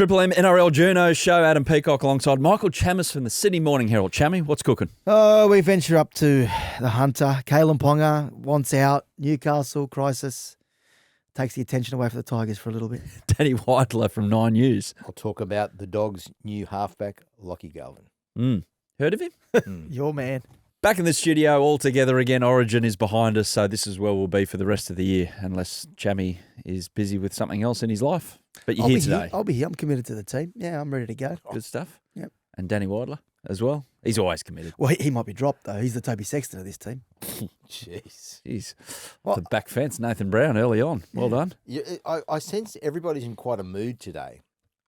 Triple M NRL Journos show. Adam Peacock alongside Michael Chammas from the Sydney Morning Herald. Chammy, what's cooking? Oh, we venture up to the Hunter. Kalyn Ponga wants out. Newcastle crisis takes the attention away from the Tigers for a little bit. Danny Weidler from 9 News. I'll talk about the Dogs' new halfback, Lachlan Galvin. Heard of him? Your man. Back in the studio all together again. Origin is behind us, so this is where we'll be for the rest of the year, unless Chammy is busy with something else in his life. But you're here today. I'll be here. I'm committed to the team. Yeah, I'm ready to go. Good stuff. Yep. And Danny Weidler as well. He's always committed. Well, he might be dropped, though. He's the Toby Sexton of this team. Jeez. The back fence, Nathan Brown, early on. Well done. I sense everybody's in quite a mood today.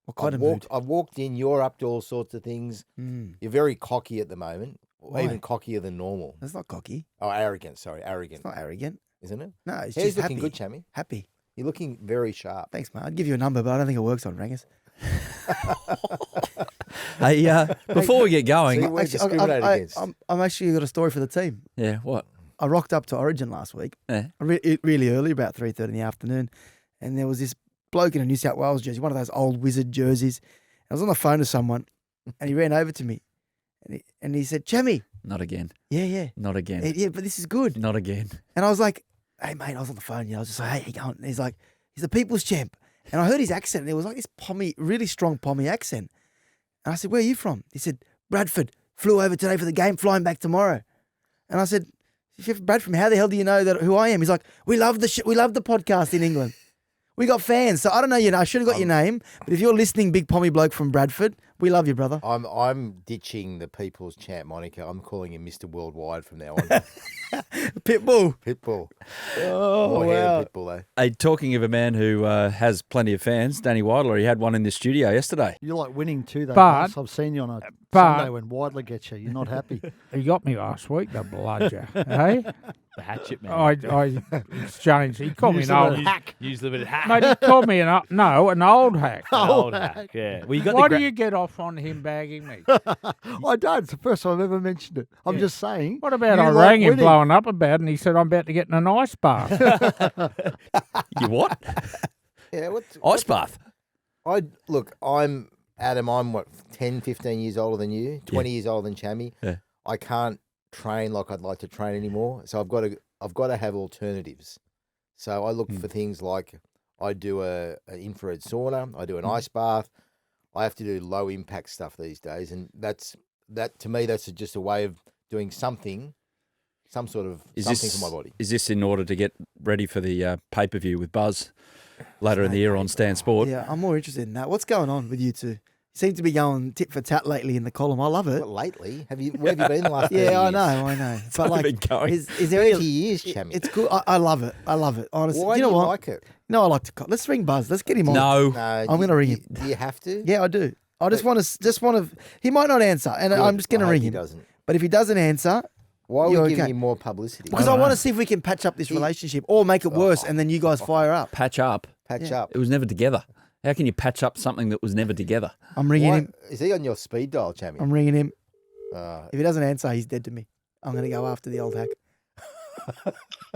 What kind of mood? I've walked in, you're up to all sorts of things. You're very cocky at the moment, Why? even cockier than normal. That's not cocky. Oh, arrogant, sorry, arrogant. It's not arrogant. Isn't it? No, it's Hair's just looking happy. good, Chammy. Happy. You're looking very sharp. Thanks, mate. I'd give you a number, but I don't think it works on ringers. Hey, before we get going, See, we're discriminated against. I'm actually got a story for the team. yeah, what? I rocked up to Origin last week, Yeah. really early, about 3:30 in the afternoon, and there was this bloke in a New South Wales jersey, one of those old wizard jerseys. I was on the phone to someone, and he ran over to me, and he said, "Chammy." Not again. Yeah. Not again. Yeah, but this is good. Not again. And I was like, "Hey, mate," I was on the phone. I was just like, "Hey, how you going?" And he's like, "He's the people's champ." And I heard his accent, and it was like this really strong Pommy accent. And I said, "Where are you from?" He said, "Bradford. Flew over today for the game, flying back tomorrow." And I said, "If you're from Bradford, how the hell do you know who I am?" He's like, "We love the podcast in England. We got fans." So I don't know your name. I should have got your name, but if you're listening, big Pommy bloke from Bradford, we love you, brother. I'm ditching the people's champ moniker. I'm calling him Mr. Worldwide from now on. Pitbull. Pitbull. Oh, More hair wow. than Pitbull, though. Hey, talking of a man who has plenty of fans, Danny Weidler, he had one in the studio yesterday. You like winning too, though. But- Russ. I've seen you on a but- Sunday when Weidler gets you. You're not happy. He got me last week, the bludger. Hey? The hatchet man. I exchanged. He called me Use an the old word hack. Use the bit of hack. Mate, he called me an old hack. An old hack. Yeah. Well, you got Why the do you get off on him bagging me? I don't. It's the first time I've ever mentioned it. I'm Yeah. just saying. What about you I like rang him winning. blowing up about it and he said I'm about to get in an ice bath. You what? Yeah, Ice bath. I'm Adam. I'm what 10, 15 years older than you. 20 years older than Chammy. Yeah. I can't train like I'd like to train anymore. So I've got to have alternatives. So I look for things like I do an infrared sauna. I do an ice bath. I have to do low impact stuff these days, and that to me that's just a way of doing something, some sort of something for my body. Is this in order to get ready for the pay-per-view with Buzz later in the year on Stan Sport? Yeah, I'm more interested in that. What's going on with you two? You seem to be going tit for tat lately in the column. I love it. But lately, where have you been the last 30 Yeah, I years? know. But only like, been going is there any? 30 years, Chammy. It's good. I love it. Honestly. Why you do know you what? like it? No, I like to. Let's ring Buzz. Let's get him on. No. No, I'm going to ring him. Do you have to? Yeah, I do. I just want to. He might not answer, and Good. I'm just going to I hope ring he him. doesn't. But if he doesn't answer, Why are You're we giving okay. him more publicity? because I want to see if we can patch up this relationship or make it worse, and then you guys fire up. Patch up. patch Yeah. up. It was never together. How can you patch up something that was never together? I'm ringing Why- him. Is he on your speed dial, Chammy? I'm ringing him. Uh, If he doesn't answer, he's dead to me. I'm going to go after the old hack.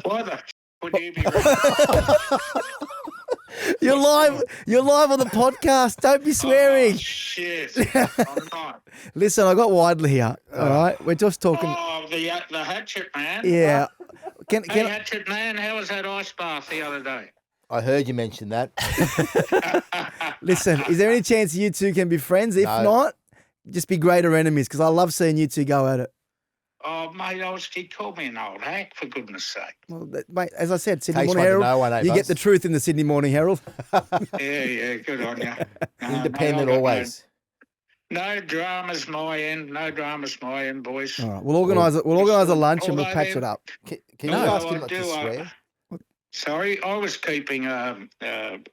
Why the would you be You're live on the podcast. Don't be swearing. Oh, shit. I'm not. Listen, I got Weidler here. All right, we're just talking. Oh, the hatchet man. Yeah. Hey, Can hatchet man, how was that ice bath the other day? I heard you mention that. listen? Is there any chance you two can be friends? If No. not, just be greater enemies because I love seeing you two go at it. Oh, mate, he called me an old hack, for goodness sake. Well, mate, as I said, Sydney Takes Morning one to Herald. know one, eh, You Buzz? get the truth in the Sydney Morning Herald. Yeah, good on you. Independent always. No dramas my end, boys. All right, we'll organise it. We'll organise a lunch and we'll Although patch they- it up. Can you No, ask him I not do, to swear? Sorry, I was keeping a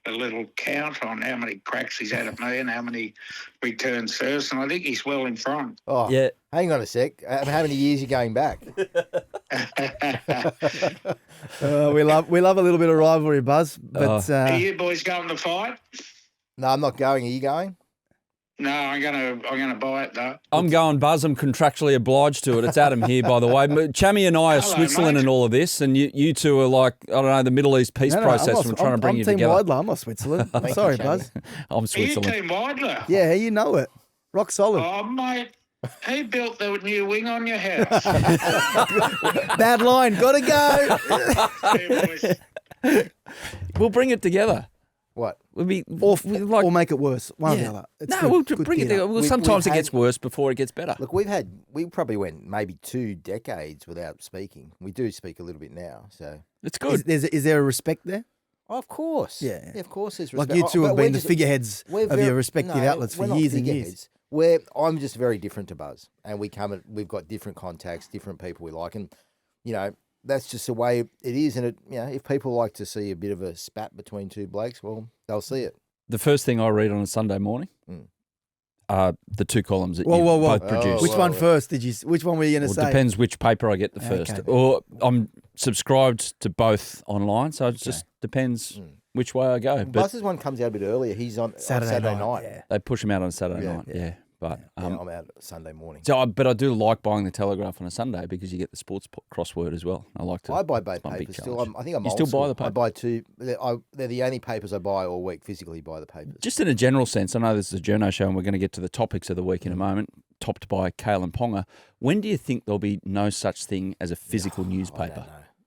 little count on how many cracks he's had at me and how many returns first, and I think he's well in front. Oh, Yeah. hang on a sec. How many years are you going back? We love a little bit of rivalry, Buzz. But Are you boys going to fight? No, I'm not going. Are you going? No, I'm gonna buy it though. I'm going Buzz. I'm contractually obliged to it. It's Adam here, by the way. Chammy and I are Hello, Switzerland mate. and all of this, and you two are like, I don't know, the Middle East peace process, and we're trying to bring I'm you Team together. Weidler. I'm not Switzerland. Thank you, Sorry, Chammy. Buzz. I'm Are you Switzerland. Team Weidler? Yeah, you know it. Rock solid. Oh, mate. Who built the new wing on your house? Bad line. Gotta go. Hey, boys. We'll bring it together. What? We'll be Or make it worse. One or the Yeah. other. It's No, good- we'll good bring it theatre. together. Well, We've sometimes it had- gets worse before it gets better. Look, we probably went maybe 2 decades without speaking. We do speak a little bit now, so. It's good. Is there a respect there? Of course. Yeah. Of course there's Like respect. you two But have we're been the just- figureheads we're of very- your respective no, outlets for we're not years and years. figureheads. I'm just very different to Buzz, and we've got different contacts, different people we like, and that's just the way it is. And if people like to see a bit of a spat between two blokes, well, they'll see it. The first thing I read on a Sunday morning are the 2 columns that Whoa, you whoa, whoa. both produce. Which Whoa, one whoa. first? Which one were you going to Well, it say? depends which paper I get the Okay. first. Or I'm subscribed to both online, so it just depends which way I go. But Buzz's one comes out a bit earlier. He's on Saturday night. Yeah. they push them out on Saturday Yeah. night. Yeah. But I'm out Sunday morning. but I do like buying the Telegraph on a Sunday because you get the sports crossword as well. I like to. I buy both it's my big papers still. challenge. I think I'm You old still school. buy the paper? I buy 2. They're the only papers I buy all week. Physically buy the papers. Just in a general sense, I know this is a Journos show and we're going to get to the topics of the week in a moment, topped by Kalyn Ponga. When do you think there'll be no such thing as a physical newspaper?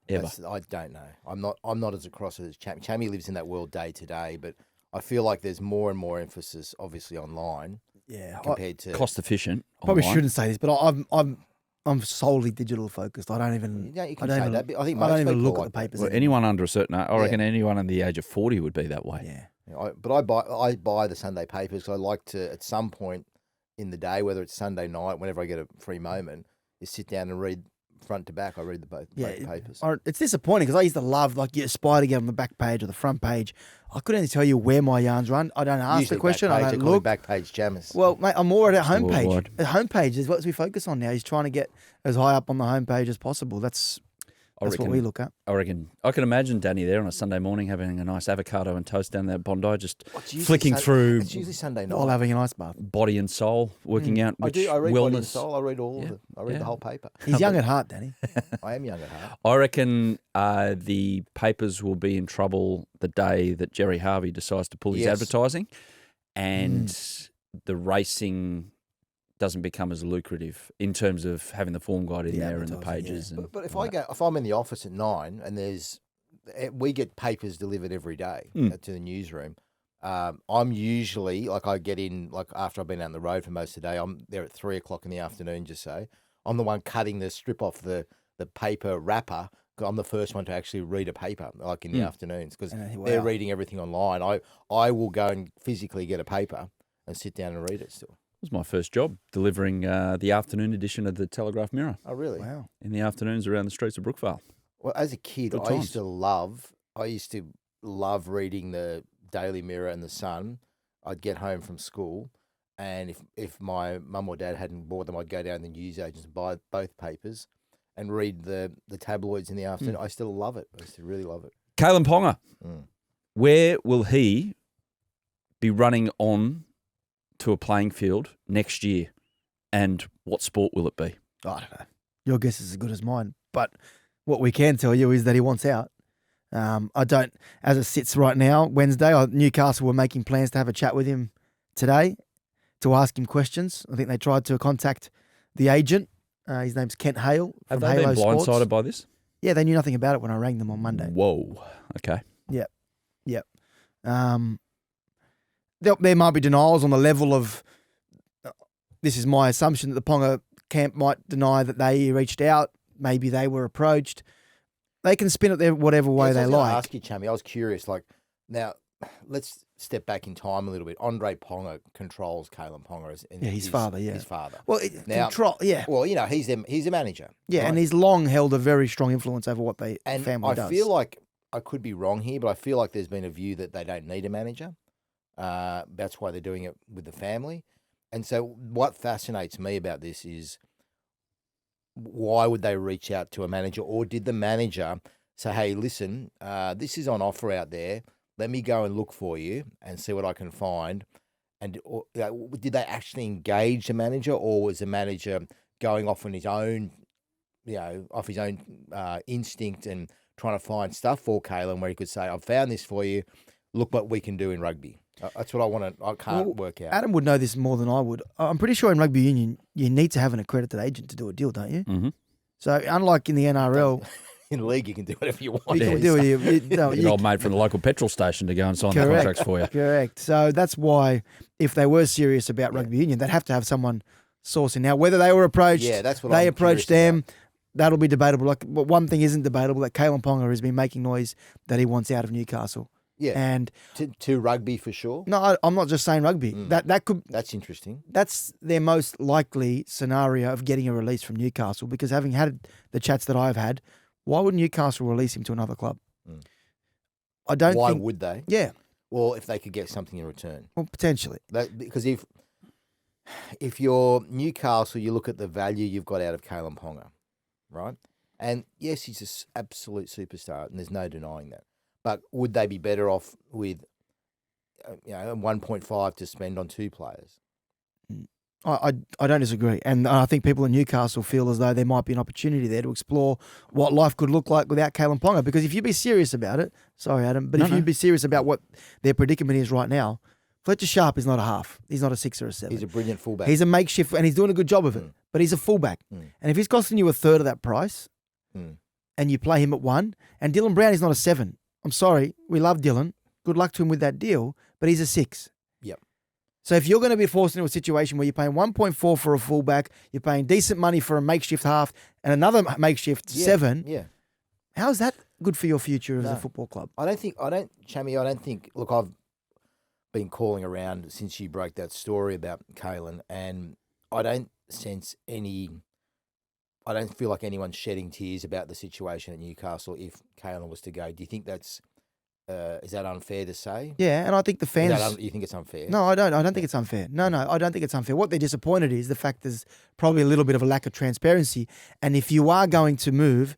Ever? I don't know. I'm not as across it as Chammy. Chammy lives in that world day to day, but I feel like there's more and more emphasis, obviously, online Yeah. compared to. Cost efficient. Probably online. shouldn't say this, but I'm solely digital focused. I don't even. Yeah, you can I don't say even, that, but I think I don't most even people look like at the that. papers. Well, anymore. anyone under a certain age, I Yeah. reckon anyone under the age of 40 would be that way. Yeah. But I buy the Sunday papers. I like to, at some point in the day, whether it's Sunday night, whenever I get a free moment, is sit down and read front to back. I read both papers. It's disappointing because I used to love you aspire to get on the back page or the front page. I couldn't even tell you where my yarns run. I don't ask Usually the question. back I page, don't they call it look. back page Chammas. Well, mate, I'm more at a Still homepage. worldwide. The homepage is what we focus on now. He's trying to get as high up on the homepage as possible. That's what we look at. I reckon I can imagine Danny there on a Sunday morning having a nice avocado and toast down there at Bondi, just It's usually flicking Sun- through It's usually Sunday night. While having an ice bath. body and soul, working out I which do. I read wellness. Body and Soul. I read all of it. I read Yeah. the whole paper. He's young at heart, Danny. I am young at heart. I reckon the papers will be in trouble the day that Jerry Harvey decides to pull his Yes. advertising and the racing doesn't become as lucrative in terms of having the form guide in The there and the advertising, yeah. pages. And But if all I that. go, if I'm in the office at 9 and we get papers delivered every day to the newsroom. I'm usually I get in after I've been out on the road for most of the day. I'm there at 3 o'clock in the afternoon. Just say I'm the one cutting the strip off the paper wrapper. I'm the first one to actually read a paper in the afternoons because they're reading everything online. I will go and physically get a paper and sit down and read it still. It was my first job, delivering the afternoon edition of the Telegraph Mirror Oh, really? Wow. in the afternoons around the streets of Brookvale. Well, as a kid, Good I used times. to love reading the Daily Mirror and the Sun. I'd get home from school, and if my mum or dad hadn't bought them, I'd go down to the newsagents and buy both papers and read the tabloids in the afternoon. I still love it. I still really love it. Kalyn Ponga, Mm. where will he be running on to a playing field next year, and what sport will it be? I don't know. Your guess is as good as mine. But what we can tell you is that he wants out. I don't, as it sits right now, Wednesday, Newcastle were making plans to have a chat with him today to ask him questions. I think they tried to contact the agent. His name's Kent Hale Have from they Halo been blindsided Sports. by this? Yeah, they knew nothing about it when I rang them on Monday. Whoa. Okay. Yep. There might be denials on the level of, this is my assumption, that the Ponga camp might deny that they reached out. Maybe they were approached. They can spin it whatever way they I was like. gonna ask you, Chammy. I was curious. Now, let's step back in time a little bit. Andre Ponga controls Kalyn Ponga. His father, yeah. His father. Well, yeah. Well, he's a manager. Yeah, right? and he's long held a very strong influence over what the And family I does. feel like I could be wrong here, but I feel like there's been a view that they don't need a manager. That's why they're doing it with the family. And so what fascinates me about this is why would they reach out to a manager, or did the manager say, hey, listen, this is on offer out there. Let me go and look for you and see what I can find. And did they actually engage the manager, or was the manager going off on his own, off his own instinct and trying to find stuff for Kalyn where he could say, "I've found this for you. Look what we can do in rugby." That's what I want to. I can't work out. Adam would know this more than I would. I'm pretty sure in rugby union you need to have an accredited agent to do a deal, don't you? Mm-hmm. So unlike in the NRL, In league, you can do whatever you want. you can do it. Get old mate from the local petrol station to go and sign the Correct. contracts for you. Correct. So that's why, if they were serious about rugby union, they'd have to have someone sourcing. Now, whether they were approached, that's what they I'm approached curious them. That'll be debatable. Like, but one thing isn't debatable: that Kalyn Ponga has been making noise that he wants out of Newcastle. Yeah, And to rugby for sure. no, I'm not just saying rugby. That could. That's interesting. That's their most likely scenario of getting a release from Newcastle, because having had the chats that I've had, why would Newcastle release him to another club? I don't Why think. would they? Yeah, Well, if they could get something in return. well, potentially. Because if you're Newcastle, you look at the value you've got out of Kalyn Ponga, right? And yes, he's an absolute superstar, and there's no denying that. But would they be better off with 1.5 to spend on two players? I don't disagree. And I think people in Newcastle feel as though there might be an opportunity there to explore what life could look like without Kalyn Ponga. Because if you'd be serious about it, sorry, Adam, but if you'd be serious about what their predicament is right now, Fletcher Sharp is not a half. He's not a 6 or a 7. He's a brilliant fullback. He's a makeshift, and he's doing a good job of it. But he's a fullback. And if he's costing you a third of that price, and you play him at 1, and Dylan Brown is not a 7. I'm sorry, we love Dylan. Good luck to him with that deal, but he's a 6. Yep. So if you're going to be forced into a situation where you're paying 1.4 for a fullback, you're paying decent money for a makeshift half, and another makeshift 7, how is that good for your future as a football club? Chammy, I don't think, look, I've been calling around since you broke that story about Kalyn, and I don't feel like anyone's shedding tears about the situation at Newcastle if Kalyn was to go. Do you think is that unfair to say? Yeah, and I think the fans... You think it's unfair? No, I don't. I don't think it's unfair. No, I don't think it's unfair. What they're disappointed is the fact there's probably a little bit of a lack of transparency. And if you are going to move,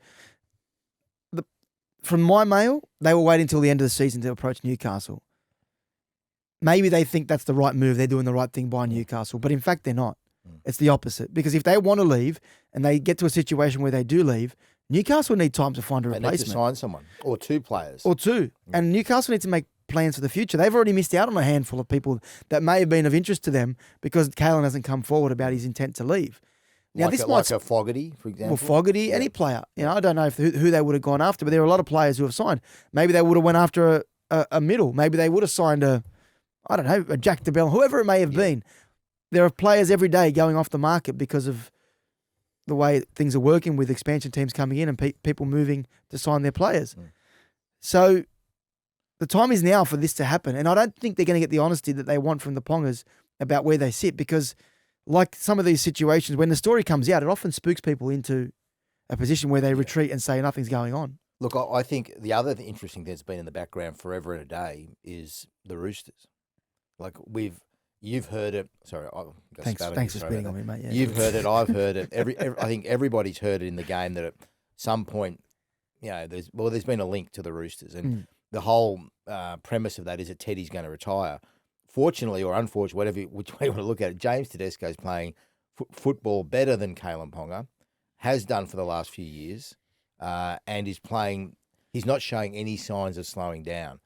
from my mail, they will wait until the end of the season to approach Newcastle. Maybe they think that's the right move. They're doing the right thing by Newcastle. But in fact, they're not. It's the opposite. Because if they want to leave and they get to a situation where they do leave, Newcastle need time to find a replacement. They need to sign someone or two players. Or two. And Newcastle need to make plans for the future. They've already missed out on a handful of people that may have been of interest to them because Kalyn hasn't come forward about his intent to leave. Now, like a Fogarty, for example. Well, Fogarty, any player. I don't know who they would have gone after, but there are a lot of players who have signed. Maybe they would have went after a middle. Maybe they would have signed a Jack DeBell, whoever it may have been. There are players every day going off the market because of the way things are working with expansion teams coming in and people moving to sign their players. So the time is now for this to happen. And I don't think they're going to get the honesty that they want from the Pongas about where they sit, because like some of these situations, when the story comes out, it often spooks people into a position where they retreat and say nothing's going on. Look, I think the other interesting thing that's been in the background forever and a day is the Roosters. Like you've heard it. Sorry, thanks for spitting on me, mate. Yeah. You've heard it. I've heard it. I think everybody's heard it in the game that at some point, there's been a link to the Roosters, and the whole premise of that is that Teddy's going to retire. Fortunately or unfortunately, which way you want to look at it, James Tedesco's playing football better than Kalyn Ponga, has done for the last few years, and is playing. He's not showing any signs of slowing down,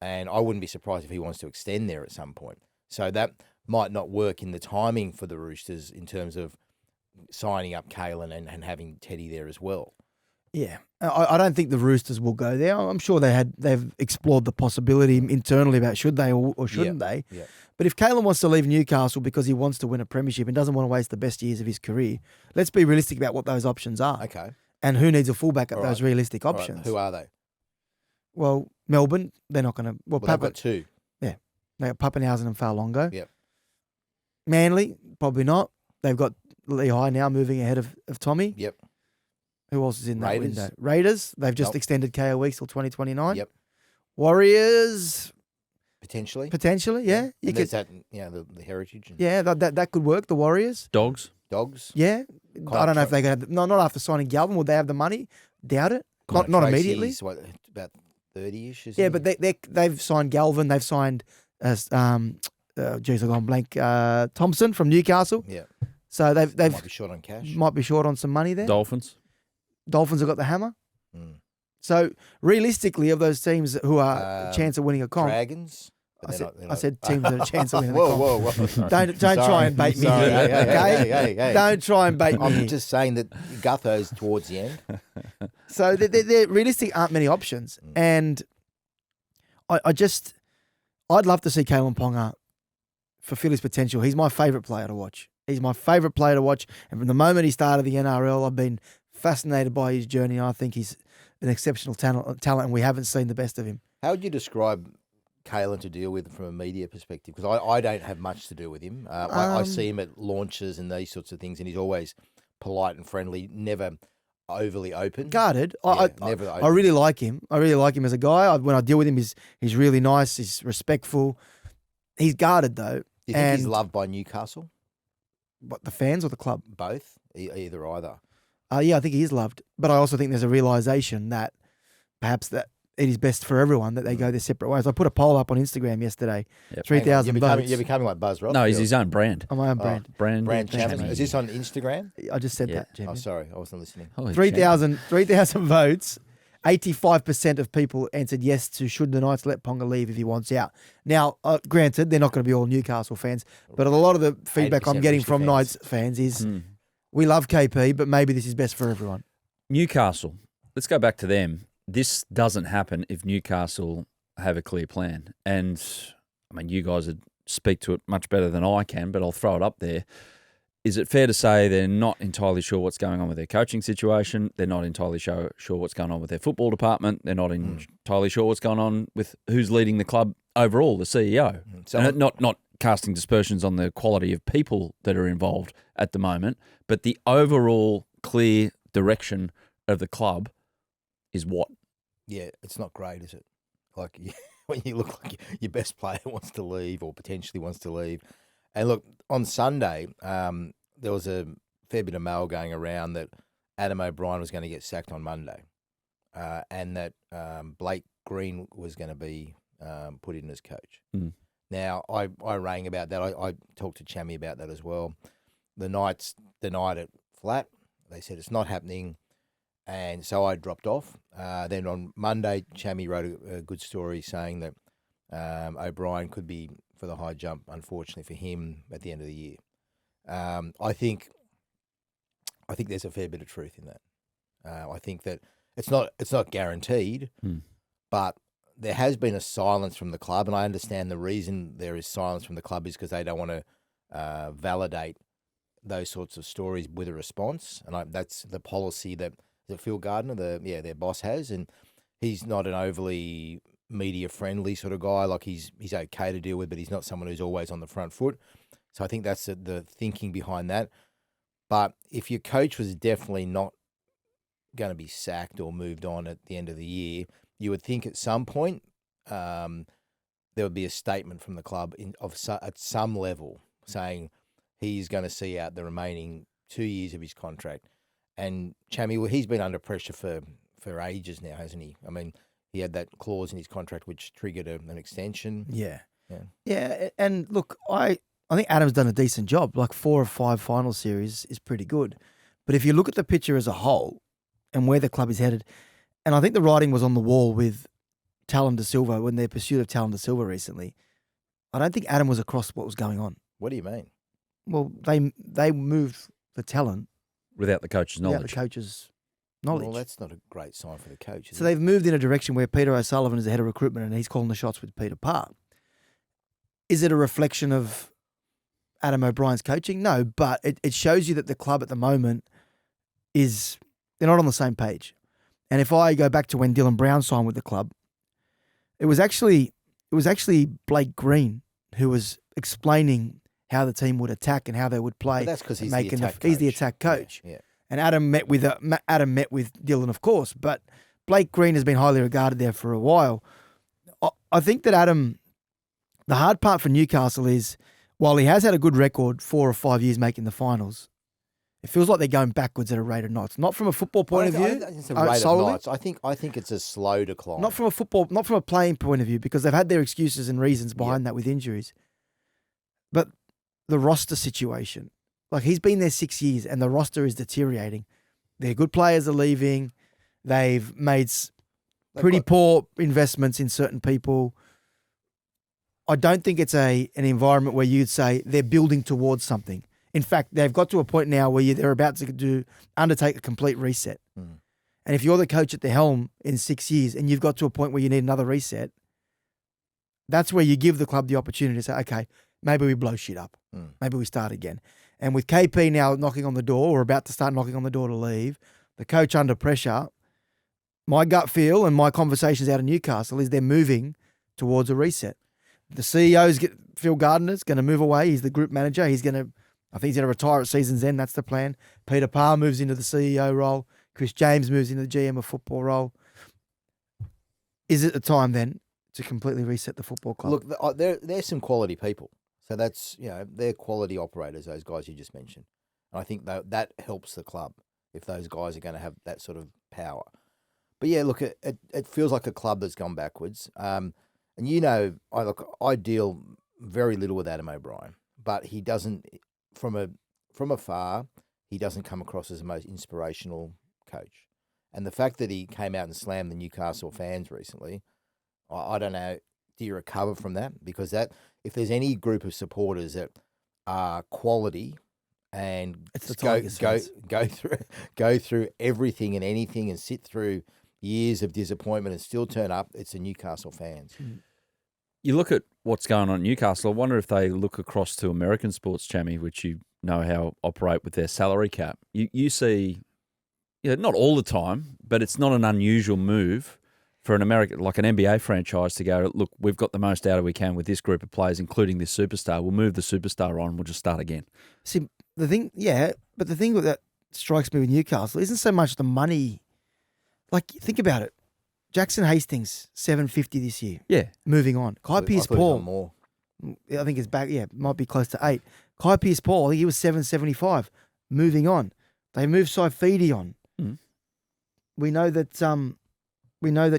and I wouldn't be surprised if he wants to extend there at some point. So that might not work in the timing for the Roosters in terms of signing up Kalyn and having Teddy there as well. Yeah, I don't think the Roosters will go there. I'm sure they've explored the possibility internally about should they or shouldn't they. Yeah. But if Kalyn wants to leave Newcastle because he wants to win a premiership and doesn't want to waste the best years of his career, let's be realistic about what those options are. Okay. And who needs a fullback at those realistic options? Right. Who are they? Well, Melbourne, they're not going to. Well, they've got two. Yeah, they got Pappenhausen and Falongo. Yep. Manly, probably not. They've got Lehigh now moving ahead of Tommy. Yep. Who else is in that Raiders. window? Raiders. They've just extended KO Weeks till 2029. Yep. Warriors. Potentially, yeah. You could that, the heritage. Yeah, that could work. The Warriors. Dogs. Yeah. I don't know if they're going to. No, not after signing Galvin. Will they have the money? Doubt it. Not immediately. What, about 30-ish. Yeah, but they've signed Galvin. They've signed I've gone blank. Thompson from Newcastle. Yeah. So they've Might be short on cash. might be short on some money there. Dolphins. Dolphins have got the hammer. Mm. So realistically, of those teams who are a chance of winning a comp, Dragons. but I they're said, not- they're I not- said teams that have a chance of winning the Whoa, comp. whoa, whoa. Don't Sorry. try and bait me Sorry. here, okay? Hey. Don't try and bait me I'm here. just saying that Gutho's towards the end. So there realistic aren't many options, and I'd love to see Kalyn Ponga fulfill his potential. He's my favourite player to watch. He's my favourite player to watch, and from the moment he started the NRL, I've been fascinated by his journey. I think he's an exceptional talent, and we haven't seen the best of him. How would you describe Kalyn to deal with from a media perspective? Because I don't have much to do with him. I see him at launches and these sorts of things, and he's always polite and friendly, never overly open. Guarded. Never I really like him. I really like him as a guy. When I deal with him, he's really nice. He's respectful. He's guarded though. Do you think he's and- loved by Newcastle? What, the fans or the club? Both? Either. Yeah, I think he is loved. But I also think there's a realisation that perhaps that it is best for everyone that they go their separate ways. I put a poll up on Instagram yesterday. Yep. 3,000 votes. You're becoming like Buzz Ross. No, he's his own brand. on my own brand. Brand Chammas. Chammas. Is this on Instagram? I just said Yeah. that, Jimmy. Oh, sorry. I wasn't listening. Holy 3,000 votes. 85% of people answered yes to should the Knights let Ponga leave if he wants out. Now, granted, they're not going to be all Newcastle fans, but a lot of the feedback I'm 80% getting Rooster from fans. Knights fans is champ. we love KP, but maybe this is best for everyone. Newcastle. Let's go back to them. This doesn't happen if Newcastle have a clear plan. And, I mean, you guys would speak to it much better than I can, but I'll throw it up there. Is it fair to say they're not entirely sure what's going on with their coaching situation? They're not entirely sure what's going on with their football department. They're not entirely sure what's going on with who's leading the club overall, the CEO. So- And not casting dispersions on the quality of people that are involved at the moment, but the overall clear direction of the club is what? Yeah, it's not great, is it? Like when you look like your best player wants to leave or potentially wants to leave. And look, on Sunday, there was a fair bit of mail going around that Adam O'Brien was going to get sacked on Monday, and that Blake Green was going to be put in as coach. Mm. Now, I rang about that. I talked to Chammy about that as well. The Knights denied it flat. They said it's not happening. And so I dropped off. Then on Monday, Chammy wrote a good story saying that O'Brien could be for the high jump, unfortunately for him, at the end of the year. I think there's a fair bit of truth in that. I think that it's not guaranteed, but there has been a silence from the club, and I understand the reason there is silence from the club is because they don't want to validate those sorts of stories with a response, and that's the policy that Phil Gardner, their boss, has, and he's not an overly media friendly sort of guy. Like he's okay to deal with, but he's not someone who's always on the front foot. So I think that's the thinking behind that. But if your coach was definitely not going to be sacked or moved on at the end of the year, you would think at some point there would be a statement from the club at some level saying he's going to see out the remaining 2 years of his contract. And Chammy, well, he's been under pressure for ages now, hasn't he? I mean, he had that clause in his contract which triggered an extension. Yeah. And look, I think Adam's done a decent job. Like 4 or 5 final series is pretty good. But if you look at the picture as a whole and where the club is headed, and I think the writing was on the wall with Talon De Silva when their pursuit of Talon De Silva recently, I don't think Adam was across what was going on. What do you mean? Well, they moved the talent Without the coach's without knowledge. the coach's knowledge. Well, that's not a great sign for the coach. So they've moved in a direction where Peter O'Sullivan is the head of recruitment and he's calling the shots with Peter Parr. Is it a reflection of Adam O'Brien's coaching? No, but it shows you that the club at the moment they're not on the same page. And if I go back to when Dylan Brown signed with the club, it was actually Blake Green who was explaining how the team would attack and how they would play. But that's because he's making the attack he's the coach. attack coach. Yeah. And Adam met with Dylan, of course, but Blake Green has been highly regarded there for a while. I think that the hard part for Newcastle is, while he has had a good record 4 or 5 years making the finals, it feels like they're going backwards at a rate of knots. Not from a football point of I view. don't think it's a rate solely. of knots. I think it's a slow decline. Not from a playing point of view, because they've had their excuses and reasons behind that with injuries. the roster situation. Like, he's been there 6 years and the roster is deteriorating. Their good players are leaving. They've made pretty poor investments in certain people. I don't think it's an environment where you'd say they're building towards something. In fact, they've got to a point now where they're about to undertake a complete reset. And if you're the coach at the helm in 6 years and you've got to a point where you need another reset, that's where you give the club the opportunity to say, okay, maybe we blow shit up. Maybe we start again. And with KP now knocking on the door or about to start knocking on the door to leave, the coach under pressure, my gut feel and my conversations out of Newcastle is they're moving towards a reset. The CEO's Phil Gardner's going to move away. He's the group manager. I think he's going to retire at season's end. That's the plan. Peter Parr moves into the CEO role. Chris James moves into the GM of football role. Is it the time then to completely reset the football club? Look, there's some quality people. So that's, they're quality operators, those guys you just mentioned. And I think that helps the club if those guys are going to have that sort of power. But yeah, look, it feels like a club that's gone backwards. And I deal very little with Adam O'Brien, but he doesn't, from afar, he doesn't come across as the most inspirational coach. And the fact that he came out and slammed the Newcastle fans recently, I don't know, do you recover from that? Because if there's any group of supporters that are quality and go through everything and anything and sit through years of disappointment and still turn up, it's the Newcastle fans. You look at what's going on at Newcastle, I wonder if they look across to American sports, Chammy, which you know how operate with their salary cap. You see, not all the time, but it's not an unusual move for an American, like an NBA franchise, to go, look, we've got the most out of we can with this group of players, including this superstar. We'll move the superstar on. We'll just start again. See, the thing that strikes me with Newcastle isn't so much the money. Like, think about it. Jackson Hastings, $750 this year. Yeah. Moving on. Kai Pearce-Paul. More. I think it's back, might be close to $8. Kai Pearce-Paul, I think he was $775. Moving on. They moved Saifidi on. We know that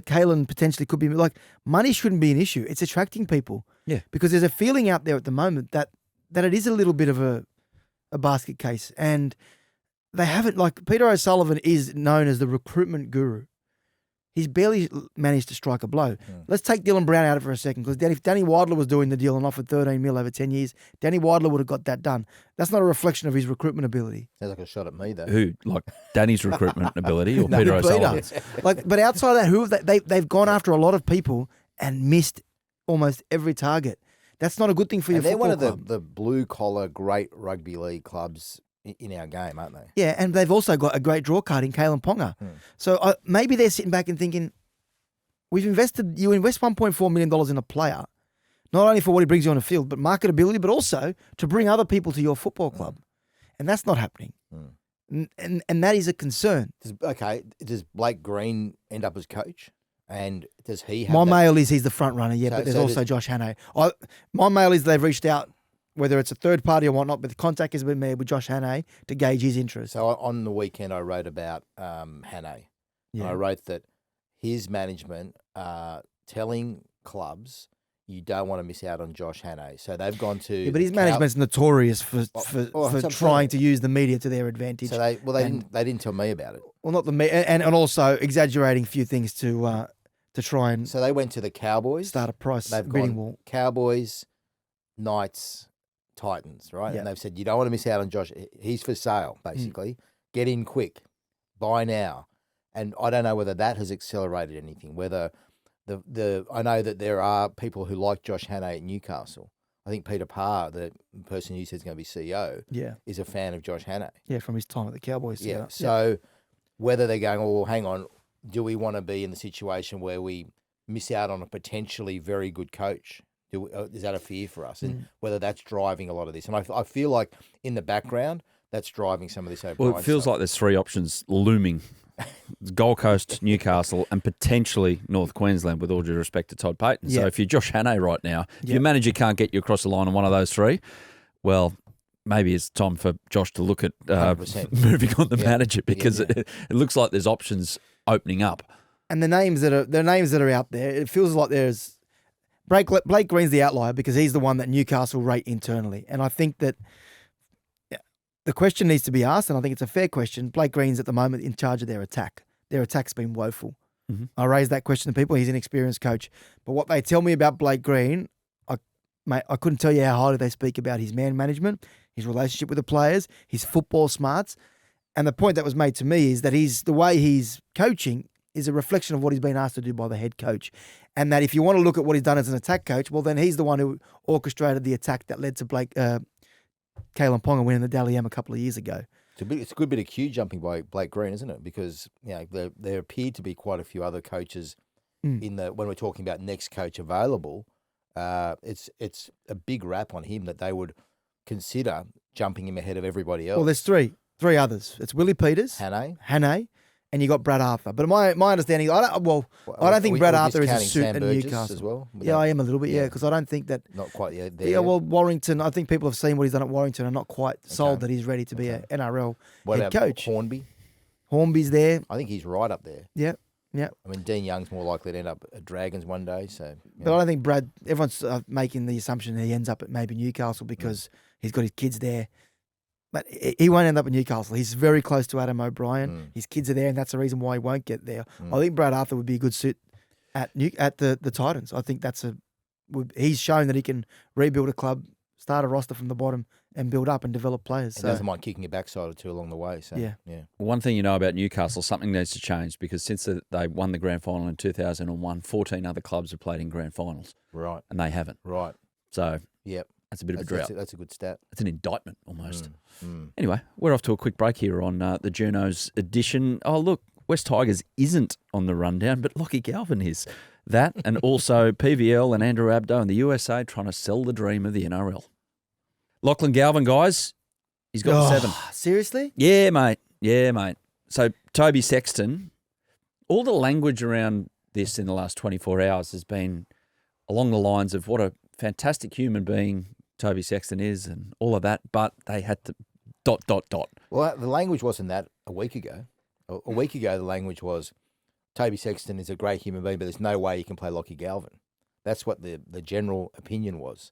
Kalyn potentially could be, like, money shouldn't be an issue. It's attracting people. Yeah. Because there's a feeling out there at the moment that it is a little bit of a basket case. And they haven't, like, Peter O'Sullivan is known as the recruitment guru. He's barely managed to strike a blow. Let's take Dylan Brown out of it for a second, because if Danny Weidler was doing the deal and offered $13 million over 10 years, Danny Weidler would have got that done. That's not a reflection of his recruitment ability. Sounds like a shot at me, though. Who, like Danny's recruitment ability or Peter O'Sullivan? But outside of that, they've gone after a lot of people and missed almost every target. That's not a good thing for your football club. They're one of the blue-collar, great rugby league clubs in our game, aren't they? Yeah, and they've also got a great draw card in Kalyn Ponga. So maybe they're sitting back and thinking, you invest $1.4 million in a player, not only for what he brings you on the field, but marketability, but also to bring other people to your football club. And that's not happening. And that is a concern. Does Blake Green end up as coach? And does he have My mail is he's the front runner, but there's also Josh Hannay. My mail is they've reached out, whether it's a third party or whatnot, but the contact has been made with Josh Hannay to gauge his interest. So on the weekend, I wrote about Hannay. Yeah. And I wrote that his management are telling clubs you don't want to miss out on Josh Hannay. So they've gone to... Yeah, but his management's notorious for trying to use the media to their advantage. So they didn't tell me about it. Well, not the media, and also exaggerating a few things to try and... So they went to the Cowboys. Start a price bidding war. Cowboys, Knights, Titans, right? Yep. And they've said, you don't want to miss out on Josh. He's for sale, basically. Get in quick. Buy now. And I don't know whether that has accelerated anything, whether I know that there are people who like Josh Hannay at Newcastle. I think Peter Parr, the person you said is going to be CEO, is a fan of Josh Hannay. Yeah, from his time at the Cowboys. Yeah. So whether they're going, well, hang on, do we want to be in the situation where we miss out on a potentially very good coach? Is that a fear for us? And whether that's driving a lot of this. And I feel like in the background, that's driving some of this over. Well, it feels like there's three options looming. Gold Coast, Newcastle, and potentially North Queensland, with all due respect to Todd Payton. So if you're Josh Hannay right now, if your manager can't get you across the line on one of those three, well, maybe it's time for Josh to look at moving on the manager, because it looks like there's options opening up. And the names that are out there, it feels like there's Blake Green's the outlier because he's the one that Newcastle rate internally. And I think that the question needs to be asked, and I think it's a fair question. Blake Green's at the moment in charge of their attack. Their attack's been woeful. Mhm. I raised that question to people. He's an experienced coach. But what they tell me about Blake Green, I couldn't tell you how highly they speak about his man management, his relationship with the players, his football smarts. And the point that was made to me is that the way he's coaching is a reflection of what he's been asked to do by the head coach. And that if you want to look at what he's done as an attack coach, well, then he's the one who orchestrated the attack that led to Kalyn Ponga winning the Dally M a couple of years ago. It's a good bit of queue jumping by Blake Green, isn't it? Because there appeared to be quite a few other coaches when we're talking about next coach available. It's a big rap on him that they would consider jumping him ahead of everybody else. Well, there's three others. It's Willie Peters, Hannay, and you got Brad Arthur. But my understanding, I don't think Brad Arthur is a suit at Newcastle as well. Yeah, I am a little bit, because I don't think that. Not quite yet. Yeah, well, Warrington, I think people have seen what he's done at Warrington and not quite sold that he's ready to be an NRL head coach. Hornby? Hornby's there. I think he's right up there. Yeah. I mean, Dean Young's more likely to end up at Dragons one day. So, But I don't think Brad, everyone's making the assumption that he ends up at maybe Newcastle because he's got his kids there. But he won't end up at Newcastle. He's very close to Adam O'Brien. His kids are there, and that's the reason why he won't get there. I think Brad Arthur would be a good suit at the Titans. I think he's shown that he can rebuild a club, start a roster from the bottom, and build up and develop players. He doesn't mind kicking a backside or two along the way. So, yeah. One thing you know about Newcastle, something needs to change because since they won the grand final in 2001, 14 other clubs have played in grand finals. Right. And they haven't. Right. So yep. That's a bit of a drought. That's a good stat. It's an indictment almost. Anyway, we're off to a quick break here on the Journos edition. Oh, look, West Tigers isn't on the rundown, but Lachlan Galvin is. That and also PVL and Andrew Abdo in the USA trying to sell the dream of the NRL. Lachlan Galvin, guys, he's got 7. Seriously? Yeah, mate. So Toby Sexton, all the language around this in the last 24 hours has been along the lines of what a fantastic human being Toby Sexton is and all of that, but they had to ... Well, the language wasn't that a week ago. A week ago, the language was Toby Sexton is a great human being, but there's no way he can play Lachlan Galvin. That's what the general opinion was.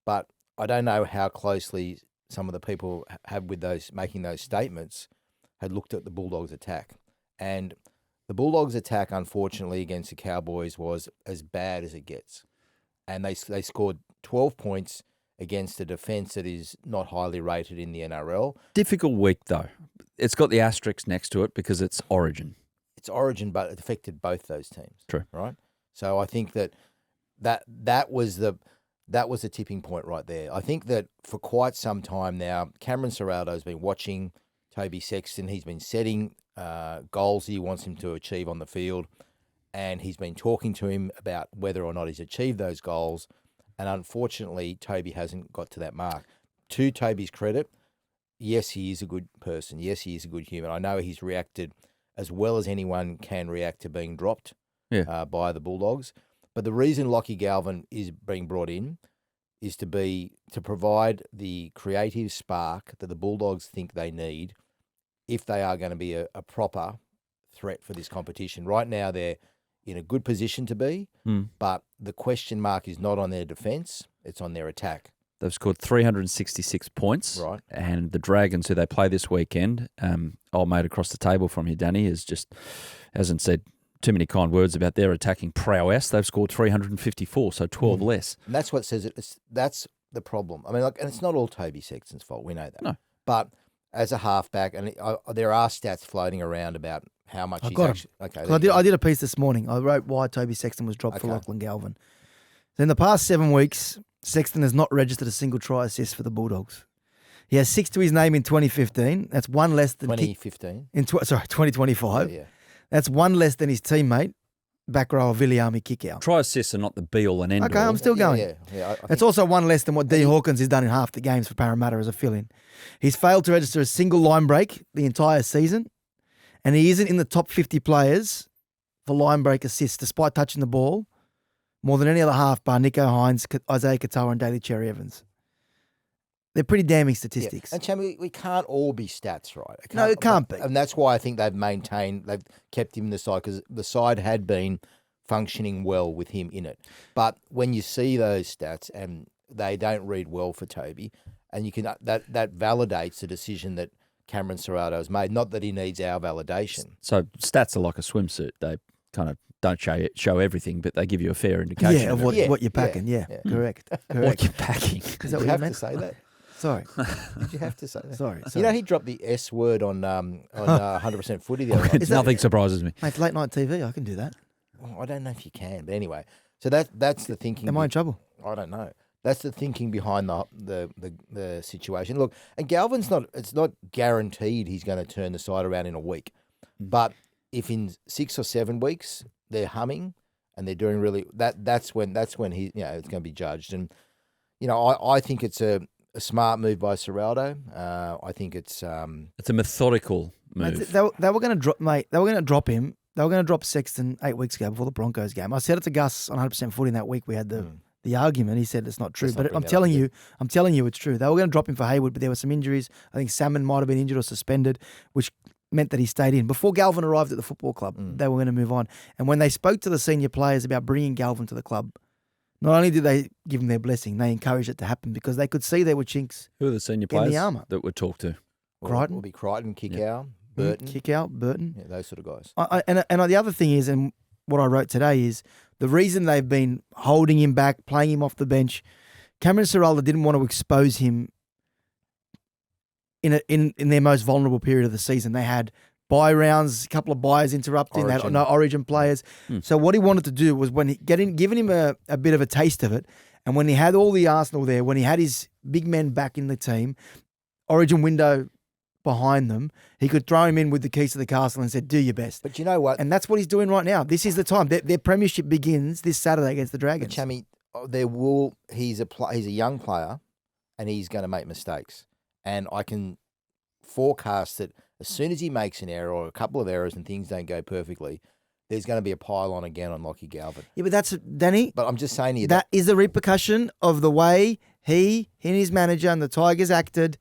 But I don't know how closely some of the people have with those making those statements had looked at the Bulldogs' attack. And the Bulldogs' attack, unfortunately, against the Cowboys was as bad as it gets. And they scored 12 points against a defence that is not highly rated in the NRL. Difficult week, though. It's got the asterisk next to it because it's Origin. It's Origin, but it affected both those teams. True. Right? So I think that was the tipping point right there. I think that for quite some time now, Cameron Ciraldo has been watching Toby Sexton. He's been setting goals he wants him to achieve on the field, and he's been talking to him about whether or not he's achieved those goals. And unfortunately, Toby hasn't got to that mark. To Toby's credit, yes, he is a good person. Yes, he is a good human. I know he's reacted as well as anyone can react to being dropped by the Bulldogs. But the reason Lachlan Galvin is being brought in is to provide the creative spark that the Bulldogs think they need if they are going to be a proper threat for this competition. Right now, they're in a good position to be, but the question mark is not on their defence, it's on their attack. They've scored 366 points. Right. And the Dragons, who they play this weekend, old mate across the table from you, Danny, hasn't said too many kind words about their attacking prowess. They've scored 354, so 12 less. And that's what says it. That's the problem. I mean, and it's not all Toby Sexton's fault. We know that. No. But as a halfback, and there are stats floating around about how much he's actually... Okay. I did a piece this morning. I wrote why Toby Sexton was dropped for Lachlan Galvin. So in the past 7 weeks, Sexton has not registered a single try assist for the Bulldogs. He has 6 to his name in 2015. That's one less than... 2015? 2025. Yeah. That's one less than his teammate, back rower Viliami Kickout. Try assists are not the be-all and end-all. Okay, I'm still going. Yeah. It's also one less than what D. Hawkins has done in half the games for Parramatta as a fill-in. He's failed to register a single line break the entire season, and he isn't in the top 50 players for line break assists, despite touching the ball more than any other half bar Nico Hines, Isaiah Katoa, and Daly Cherry Evans. They're pretty damning statistics. Yeah. And Cham, we can't all be stats, right? It can't be. And that's why I think they've kept him in the side, because the side had been functioning well with him in it. But when you see those stats and they don't read well for Toby, and you can that validates the decision that Cameron Ciraldo has made. Not that he needs our validation. So stats are like a swimssuit. They kind of don't show everything, but they give you a fair indication Yeah, of of it. what you're packing. Yeah, correct. What Correct. you're packing. Is that Did what you you have meant? to say that? Sorry. Did you have to say that? Sorry. You know, he dropped the S word on 100% footy the other night. Is that- Nothing surprises me. Mate, late night TV, I can do that. Well, I don't know if you can, but anyway. So that's the thinking. Am I in trouble? I don't know. That's the thinking behind the situation. Look, and Galvin's it's not guaranteed he's going to turn the side around in a week. But if in 6 or 7 weeks they're humming and they're doing really that's when he it's going to be judged. And I think it's a smart move by Ciraldo. I think it's a methodical move. They were going to drop, mate. They were going to drop him. They were going to drop Sexton 8 weeks ago before the Broncos game. I said it to Gus on 100% footy in that week. We had the argument. He said it's not true, Let's not but bring I'm that telling up you, it's true. They were going to drop him for Hayward, but there were some injuries. I think Salmon might have been injured or suspended, which meant that he stayed in. Before Galvin arrived at the football club, they were going to move on. And when they spoke to the senior players about bringing Galvin to the club, not only did they give him their blessing, they encouraged it to happen because they could see there were chinks. Who are the senior in the players armour. that would talk to? Crichton? Will be Crichton, Kickow, Burton, Kick out, Burton. yeah, those sort of guys. And the other thing is, and what I wrote today is, the reason they've been holding him back, playing him off the bench, Cameron Ciraldo didn't want to expose him in their most vulnerable period of the season. They had bye rounds, a couple of byes interrupting, they had Origin. no Origin players. So what he wanted to do was giving him a bit of a taste of it, and when he had all the Arsenal there, when he had his big men back in the team, Origin window behind them, he could throw him in with the keys to the castle and said, do your best. But you know what? And that's what he's doing right now. This is the time. Their premiership begins this Saturday against the Dragons. Chammy, he's a young player, and he's going to make mistakes. And I can forecast that as soon as he makes an error or a couple of errors and things don't go perfectly, there's going to be a pile on again on Lachlan Galvin. Yeah, but that's, Danny, But I'm just saying to you that is the repercussion of the way he and his manager and the Tigers acted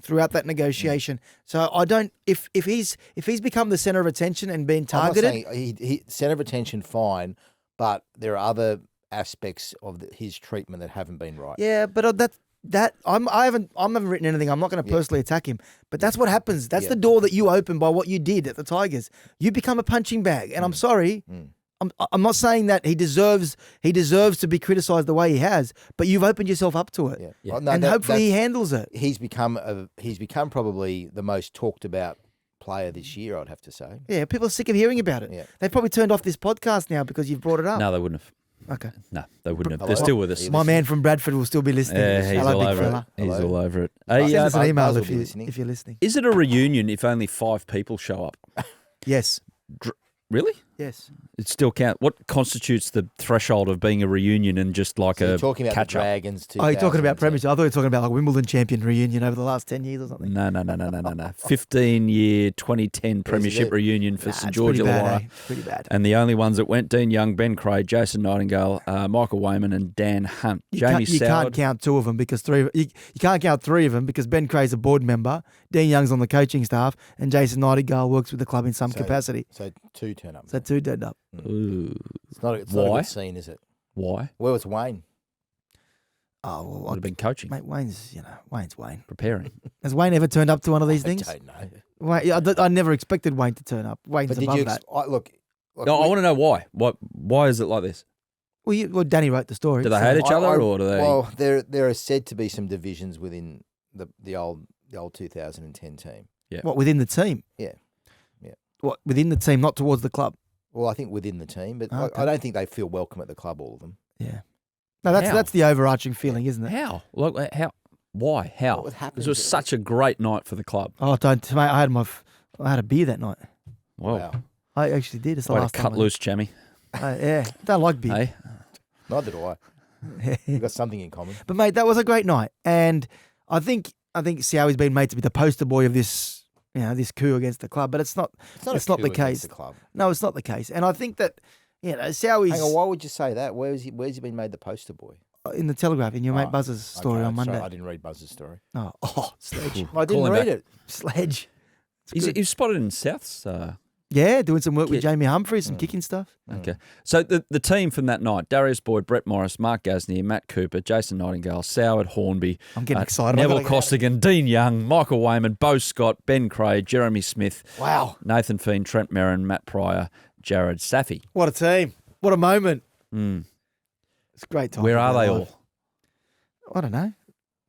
throughout that negotiation. So I don't, if he's become the centre of attention and being I'm not targeted, saying he centre of attention, fine, but there are other aspects of his treatment that haven't been right. yeah, but I haven't written anything. I'm not going to personally attack him, but that's what happens. That's the door that you open by what you did at the Tigers. You become a punching bag, and I'm sorry. I'm not saying that he deserves to be criticised the way he has, but you've opened yourself up to it, Well, no, and hopefully he handles it. He's become probably the most talked about player this year, I'd have to say. Yeah, people are sick of hearing about it. Yeah. They've probably turned off this podcast now because you've brought it up. No, they wouldn't have. Okay. No, they wouldn't have. Hello? They're still with us. My man from Bradford will still be listening. Yeah, he's Hello, all big over fella. it. He's Hello. all over it. Buzz- Hey, Send us an Buzz email will if be listening. you're listening. is it a reunion if only 5 people show up? Yes. Really? Yes. It still count. What constitutes the threshold of being a reunion and just like So a you're talking about the catch up? Dragons. Oh, you're talking about 2010. premiership. I thought you were talking about like Wimbledon champion reunion over the last 10 years or something. No. 15-year 2010 premiership it? reunion for Nah, St it's George pretty bad, Illawarra. eh? Pretty bad. And the only ones that went, Dean Young, Ben Craig, Jason Nightingale, Michael Wayman and Dan Hunt. You Jamie can't Soward. count two of them because you can't count 3 of them because Ben Cray's a board member, Dean Young's on the coaching staff, and Jason Nightingale works with the club in some capacity. So 2 turn up. So 2 dead up. Ooh. It's not a Why? good scene, is it? Why? Where was Wayne? Oh, well, Would have been coaching, mate, Wayne's Wayne. preparing. Has Wayne ever turned up to one of these things? I don't know. Wayne, I never expected Wayne to turn up. Wayne's But did above you that. look? No, I want to know why. Why is it like this? Well, Danny wrote the story. Do they so- hate each other or do they? Well, there are said to be some divisions within the old 2010 team. What, within the team? Yeah. What, within the team, not towards the club? Well, I think within the team, but Okay. I don't think they feel welcome at the club. All of them. Yeah. No, that's How? that's the overarching feeling, isn't it? How? Like, how? Why? How? What happened Because it was is- such a great night for the club. Oh, don't, mate, I had a beer that night. Wow. Wow. I actually did. It's the Way to last cut time. loose, Chammy. Yeah, don't like beer. Hey? Neither do I. We've got something in common. But mate, that was a great night, and I think Sowie's been made to be the poster boy of this, this coup against the club. But it's not. It's not a the coup against case. The club. No, it's not the case. And I think that Sowie's Hang on, why would you say that? Where's he been made the poster boy? in the Telegraph in your mate Oh, Buzz's story Okay, on sorry, Monday. I didn't read Buzz's story. Oh, Sledge, I didn't him read back. it. Sledge. He's spotted in Souths. Yeah, doing some work with Kit. Jamie Humphries, some kicking stuff. Okay. So the team from that night, Darius Boyd, Brett Morris, Mark Gasnier, Matt Cooper, Jason Nightingale, Soward Hornby, I'm getting excited. Neville I've gotta Costigan, Dean Young, Michael Wayman, Bo Scott, Ben Craig, Jeremy Smith, Wow. Nathan Feen, Trent Merrin, Matt Pryor, Jared Saffy. What a team. What a moment. Mm. It's a great time. Where to are be they alive. all? I don't know.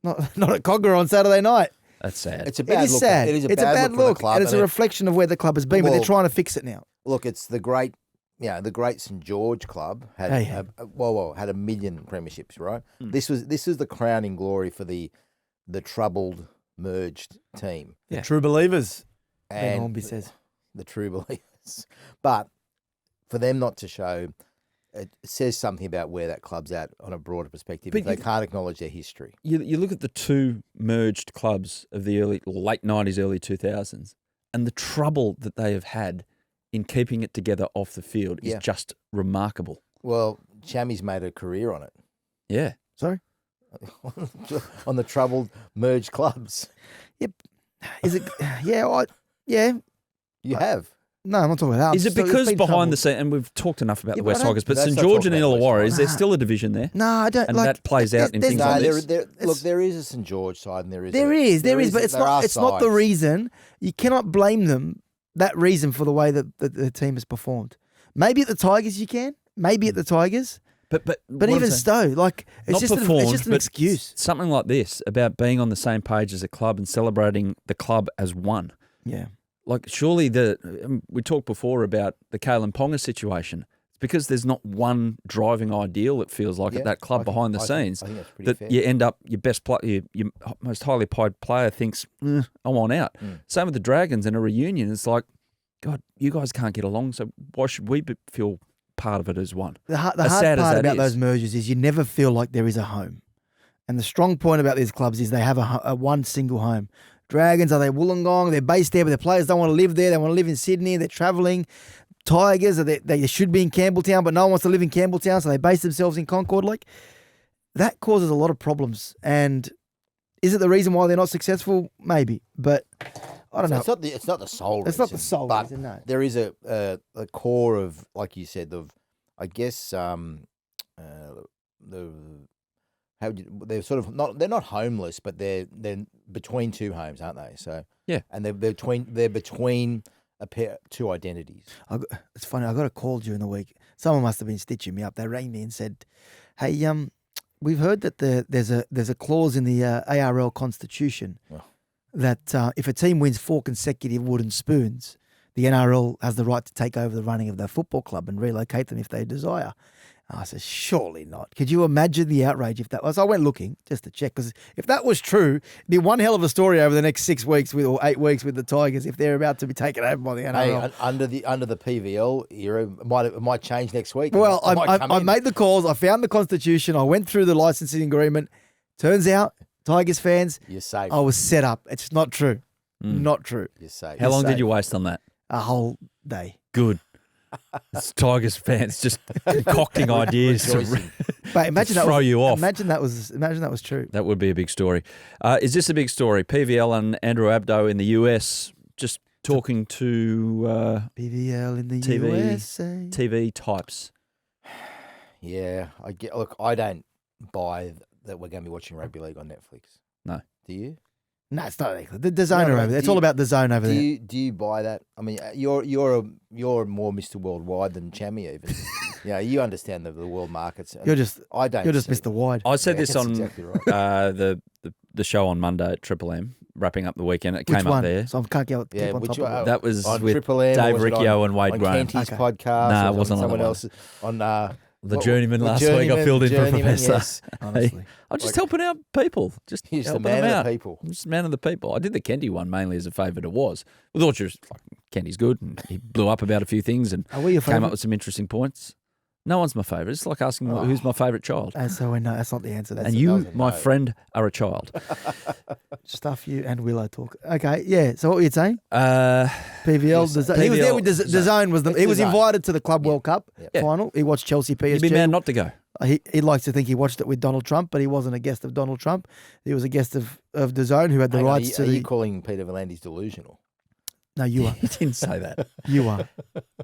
Not at Cogra on Saturday night. That's sad. It's a It bad is look. sad. It is a it's bad a bad look for the look, club, and it's a and reflection of where the club has been, but they're Well- trying to fix it now. Look, it's the great, the great St George club had Hey. had a million premierships, right? Mm. This was the crowning glory for the troubled merged team. Yeah. True believers, Ben And Hornby says. the true believers. But for them not to show, it says something about where that club's at on a broader perspective. But If they you- can't acknowledge their history. You look at the two merged clubs of the late 90s, early 2000s, and the trouble that they have had in keeping it together off the field is Yeah. just remarkable. Well, Chammas made a career on it, Yeah. Sorry? on the troubled merged clubs. Is it? Yeah, yeah. You have. No, I'm not talking about that. Is it because behind the scene, and we've talked enough about Yeah, the but West I don't- Tigers, but Let's St not George and talk about West Illawarra, is there Tigers. still a division there? No, I don't. And like, that plays out in there's- things No, like there, this? there, It's- look, there is a St George side, and there is. There is, but it's there not. are It's not the sides. reason. You cannot blame them. That reason for the way that the team has performed. Maybe at the Tigers you can. Maybe at the Tigers, But but what I'm even saying- Stowe, like it's Not just it's performed, just an but excuse. something like this about being on the same page as a club and celebrating the club as one. Yeah. Like, surely we talked before about the Kalyn Ponga situation. It's because there's not one driving ideal, it feels like, Yeah, at that club I think- behind the I think- scenes. I think that's pretty That fair. you end up, your best player, your most highly paid player thinks, I want out. Mm. Same with the Dragons in a reunion. It's like, God, you guys can't get along, so why should we feel part of it as one? The hard As sad as part that about is. those mergers is you never feel like there is a home. And the strong point about these clubs is they have a one single home. Dragons, are they Wollongong? They're based there, but the players don't want to live there. They want to live in Sydney. They're travelling. Tigers, they should be in Campbelltown, but no one wants to live in Campbelltown, so they base themselves in Concord. Like, that causes a lot of problems. And is it the reason why they're not successful? Maybe. But I don't know. It's not the sole reason. It's not the sole but reason, no. there is a core of, like you said, I guess they're sort of not, they're not homeless, but they're between two homes, aren't they? So Yeah. and they're between two identities. It's funny. I got a call during the week. Someone must have been stitching me up. They rang me and said, "Hey, we've heard that there's a clause in the ARL Constitution Oh. that if a team wins 4 consecutive wooden spoons, the NRL has the right to take over the running of their football club and relocate them if they desire." I said, surely not. Could you imagine the outrage if that was? I went looking just to check, because if that was true, it'd be one hell of a story over the next 6 weeks or 8 weeks with the Tigers if they're about to be taken over by the NRL. Hey, under the PVL era, it might change next week. Well, It might come I in. made the calls. I found the Constitution. I went through the licensing agreement. Turns out, Tigers fans, You're safe. I was set up. It's not true. Mm. Not true. You're safe. How long safe. did you waste on that? A whole day. Good. It's Tigers fans just concocting ideas to Rejoicing. But imagine To that throw was, you off. Imagine that was true. That would be a big story. Is this a big story? PVL and Andrew Abdo in the US just talking to PVL in the TV. USA. TV types. Yeah, look, I don't buy that we're going to be watching rugby league on Netflix. No. Do you? No, it's not. The zone No, over there. It's all about the zone over Do there. you buy that? I mean, you're more Mr. Worldwide than Chammy even. Yeah, you understand the world markets. You're just I don't. you're just see- Mr. Wide. I said Yeah, this that's on exactly right. the show on Monday at Triple M, wrapping up the weekend. It Which came one? up there. So I can't get Yeah, keep on which top of one? it. That was on with Triple M, or Dave was it Riccio and Wade on Graham. Kenty's Okay. podcast. Nah, it or wasn't on someone that one. else on The Journeyman last week. I filled in for Journeyman, Professor. yes. Honestly. I'm just Like- helping out people. Just He's the helping man them of out. the people. I'm just a man of the people. I did the Kendy one mainly as a favour to Was. With all due respect, Kendy's good, and he blew up about a few things and Are we your came favourite? up with some interesting points. No one's my favourite. It's like asking who's my favourite child. So we know that's not the answer. That's And the you, doesn't my know. friend, are a child. stuff you and Willow talk. Okay, yeah. So what were you saying? Uh, PVL. He was there with the zone. Was It's he was the zone. invited to the Club World Cup Yeah. final. He watched Chelsea PSG. you'd be mad not to go. He likes to think he watched it with Donald Trump, but he wasn't a guest of Donald Trump. He was a guest of DAZN, who had the Hang on, rights to are the. you calling Peter V'landys delusional? No, you are. He didn't say that. You are.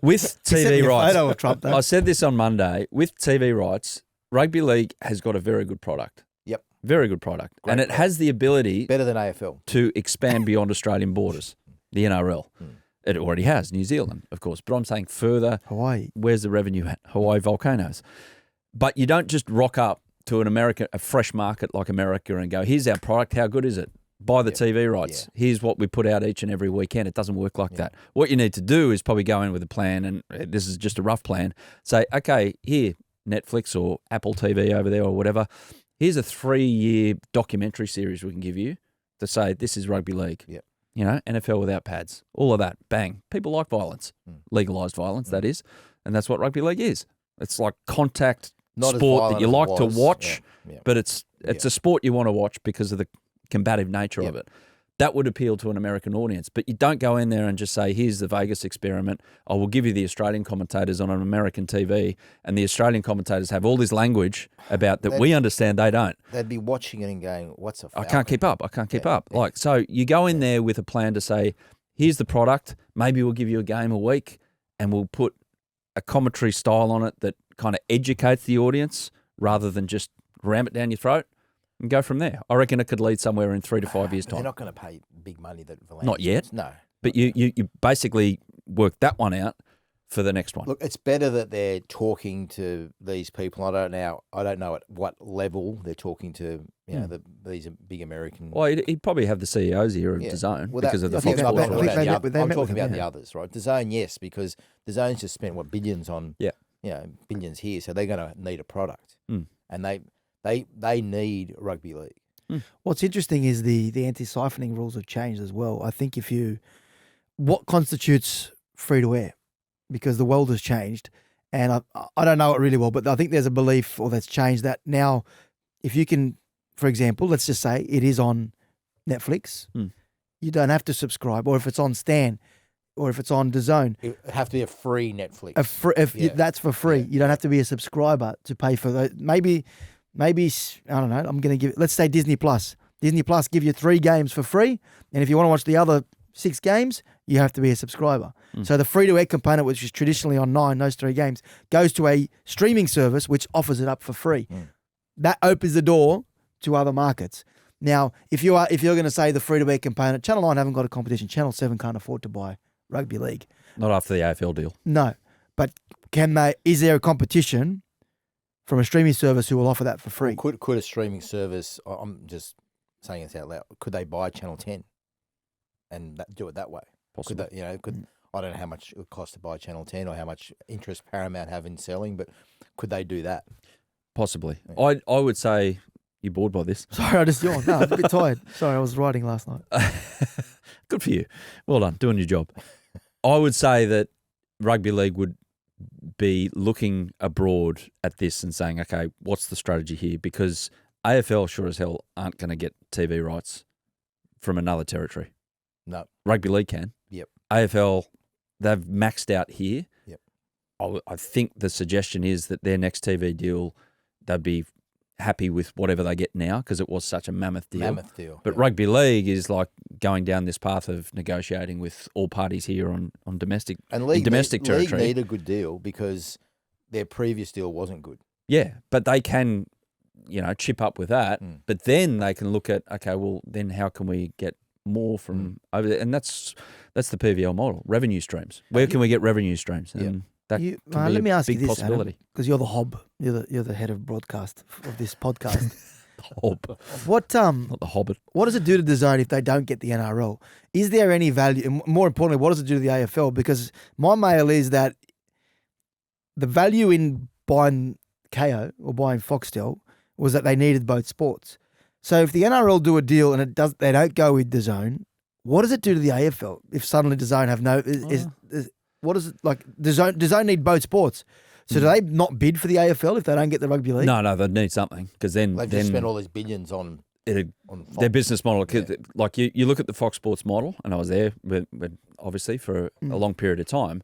With He sent me TV a rights, photo of Trump, though. I said this on Monday. With TV rights, rugby league has got a very good product. Yep. Very good product. Great and it product. has the ability Better than AFL. to expand beyond Australian borders, the NRL. It already has, New Zealand, of course. But I'm saying further, Hawaii. where's the revenue at? Hawaii volcanoes. But you don't just rock up to a fresh market like America and go, here's our product, how good is it? Buy the TV rights. Here's what we put out each and every weekend. It doesn't work like that. What you need to do is probably go in with a plan, and this is just a rough plan. Say, okay, here, Netflix or Apple TV over there or whatever, here's a 3-year documentary series we can give you to say this is rugby league. Yep. You know, NFL without pads, all of that. Bang. People like violence, legalised violence, that is. And that's what rugby league is. It's like contact Not as sport violent that you as it like to was. watch, Yeah. but it's a sport you want to watch because of the combative nature of it. That would appeal to an American audience. But you don't go in there and just say, here's the Vegas experiment. I will give you the Australian commentators on an American TV, and the Australian commentators have all this language about that we understand, they don't. They'd be watching it and going, what's a I can't keep up. I can't keep up. Like, so you go in there with a plan to say, here's the product. Maybe we'll give you a game a week, and we'll put a commentary style on it that kind of educates the audience rather than just ram it down your throat and go from there. I reckon it could lead somewhere in 3 to 5 years' They're time. not going to pay big money that V'landys Not yet. wants. No. But you basically work that one out for the next one. Look, it's better that they're talking to these people. I don't know at what level they're talking to. You know, these big American. Well, he'd probably have the CEOs here of DAZN because of the Fox Sports I'm rights. talking about the others, right? DAZN, yes, because DAZN's just spent billions on. Yeah. Billions here, so they're going to need a product, and they need rugby league. What's interesting is the anti-siphoning rules have changed as well. I think what constitutes free to air, because the world has changed, and I don't know it really well, but I think there's a belief that's changed that now, if you can, for example, let's just say it is on Netflix, you don't have to subscribe, or if it's on Stan, or if it's on DAZN, It would have to be a free Netflix. that's for free. You don't have to be a subscriber to pay for that. Maybe I don't know. I'm going to give. Let's say Disney Plus. Disney Plus give you 3 games for free, and if you want to watch the other 6 games, you have to be a subscriber. So the free to air component, which is traditionally on 9, those 3 games, goes to a streaming service which offers it up for free. That opens the door to other markets. Now, if you're going to say the free to air component, Channel 9 haven't got a competition. Channel 7 can't afford to buy rugby league. Not after the AFL deal. No, but is there a competition from a streaming service who will offer that for free? Could a streaming service? I'm just saying this out loud. Could they buy Channel 10 and do it that way? Possibly. Could I don't know how much it would cost to buy Channel 10 or how much interest Paramount have in selling, but could they do that? Possibly. I would say you're bored by this. Sorry, I just yawned. No, I'm a bit tired. Sorry, I was writing last night. Good for you. Well done, doing your job. I would say that rugby league would be looking abroad at this and saying, okay, what's the strategy here? Because AFL sure as hell aren't going to get TV rights from another territory. No. Rugby league can. Yep. AFL, they've maxed out here. Yep. I think the suggestion is that their next TV deal, they'd be happy with whatever they get now because it was such a mammoth deal. But rugby league is like going down this path of negotiating with all parties here on domestic territory. League need a good deal because their previous deal wasn't good. Yeah, but they can, chip up with that. But then they can look at, okay, well, then how can we get more from over there? And that's the PVL model, revenue streams. Where can we get revenue streams? And that can be let me ask big you this, possibility. Because you're the hob, you're the head of broadcast of this podcast. Hob, What not the Hobbit. What does it do to DAZN if they don't get the NRL? Is there any value? And more importantly, what does it do to the AFL? Because my mail is that the value in buying KO or buying Foxtel was that they needed both sports. So if the NRL do a deal and they don't go with DAZN, what does it do to the AFL if suddenly DAZN have no? What is it like? DAZN need both sports. So do they not bid for the AFL if they don't get the rugby league? No, they need something because then They've just spent all these billions on Fox. Their business model. Like you look at the Fox Sports model, and I was there, but obviously for a long period of time.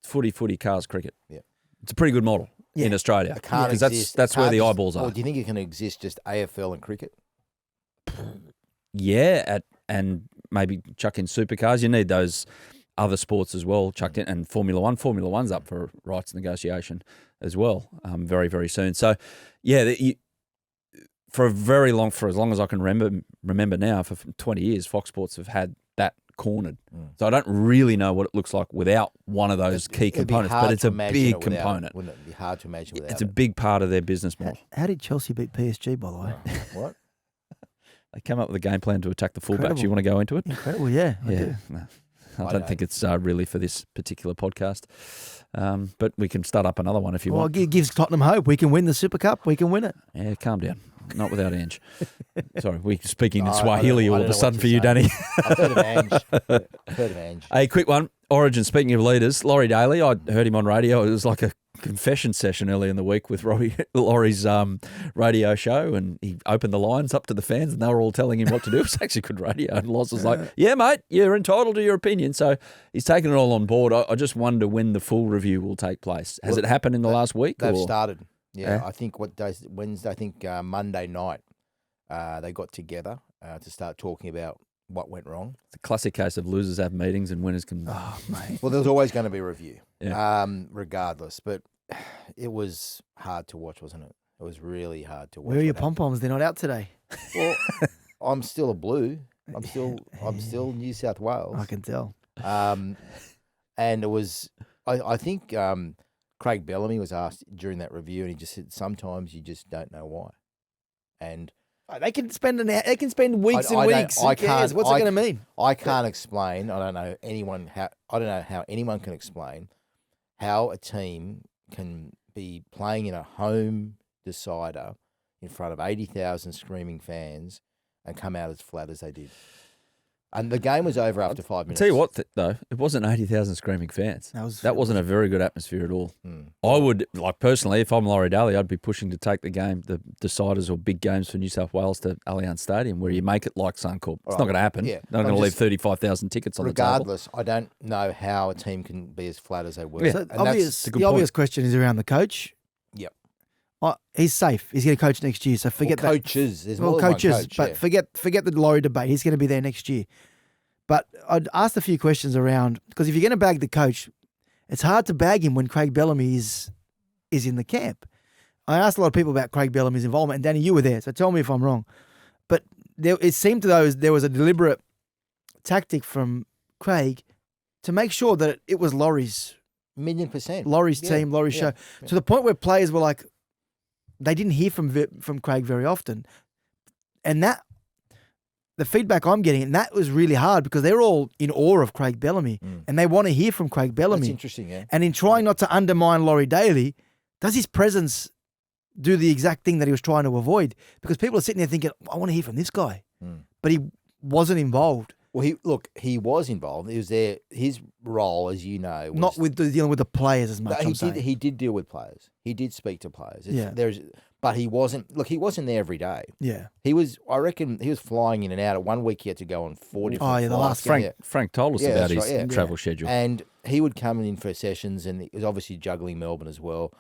Footy, cars, cricket. Yeah, it's a pretty good model in Australia because that's where the eyeballs are. Well, do you think it can exist just AFL and cricket? Yeah, and maybe chuck in supercars. You need those. other sports as well chucked in, and Formula One. Formula One's up for rights negotiation as well, very, very soon. So, yeah, for as long as I can remember now, for 20 years, Fox Sports have had that cornered. So I don't really know what it looks like without one of those key components, but it's a big component. Wouldn't it be hard to imagine without It's a big part of their business model. How did Chelsea beat PSG, by the way? What? They came up with a game plan to attack the fullbacks. Incredible. You want to go into it? Incredible, yeah. I do. No. I don't think it's really for this particular podcast. But we can start up another one if you Well, want. it gives Tottenham hope. We can win the Super Cup. We can win it. Yeah, calm down. Not without Ange. Sorry, we're speaking in I Swahili don't all know of a what sudden to for you, say. Danny. I've heard of Ange. I've heard of Ange. A quick one. Origin, speaking of leaders, Laurie Daly, I heard him on radio. It was like a confession session early in the week with Laurie's radio show, and he opened the lines up to the fans, and they were all telling him what to do. It was actually good radio. And Loz was like, yeah, mate, you're entitled to your opinion. So he's taken it all on board. I just wonder when the full review will take place. Has it happened in the last week? They've or? started. Yeah, Yeah. I think Wednesday, I think Monday night, they got together to start talking about what went wrong. It's a classic case of losers have meetings and winners can. Oh, mate. Well, there's always going to be a review, Yeah. regardless. But it was hard to watch, wasn't it? It was really hard to watch. Where are your what happened. pom-poms? They're not out today. Well, I'm still a Blue. I'm still New South Wales. I can tell. And it was, I think Craig Bellamy was asked during that review, and he just said, sometimes you just don't know why. And They can spend weeks and I don't- weeks. Who I cares? can't- What's it I- going to mean? I can't explain. I don't know how anyone can explain how a team can be playing in a home decider in front of 80,000 screaming fans and come out as flat as they did. And the game was over after 5 I'll minutes. tell you what, though, it wasn't 80,000 screaming fans. That wasn't a very good atmosphere at all. I would, personally, if I'm Laurie Daly, I'd be pushing to take the deciders or big games for New South Wales to Allianz Stadium, where you make it like Suncorp. It's not going to happen. Yeah. They're not going to leave 35,000 tickets on the table. Regardless, I don't know how a team can be as flat as they were. Yeah. So And that's the obvious question is around the coach. Yep. He's safe. He's going to coach next year. So forget that. coaches. There's Well, more than coaches, one coach, but yeah. forget the Laurie debate. He's going to be there next year. But I'd asked a few questions around, because if you're going to bag the coach, it's hard to bag him when Craig Bellamy is in the camp. I asked a lot of people about Craig Bellamy's involvement, and Danny, you were there, so tell me if I'm wrong. But it seemed to those there was a deliberate tactic from Craig to make sure that it was Laurie's $1,000,000%. Laurie's Yeah, team, Laurie's yeah, show, to the point where players were like, they didn't hear from Craig very often, and that the feedback I'm getting, and that was really hard because they're all in awe of Craig Bellamy, and they want to hear from Craig Bellamy. That's interesting, yeah. And in trying not to undermine Laurie Daly, does his presence do the exact thing that he was trying to avoid? Because people are sitting there thinking, I want to hear from this guy, but he wasn't involved. Well, he was involved. He was there. His role, as you know, was, Not with dealing with the players as much. No, I'm saying. he did deal with players. He did speak to players. Yeah. But he wasn't. Look, he wasn't there every day. Yeah. He was. I reckon he was flying in and out. At one week, he had to go on 4 different. Oh, yeah, the flights. last Yeah. Frank told us Yeah, about that's his right, yeah. travel schedule. And he would come in for sessions, and he was obviously juggling Melbourne as well.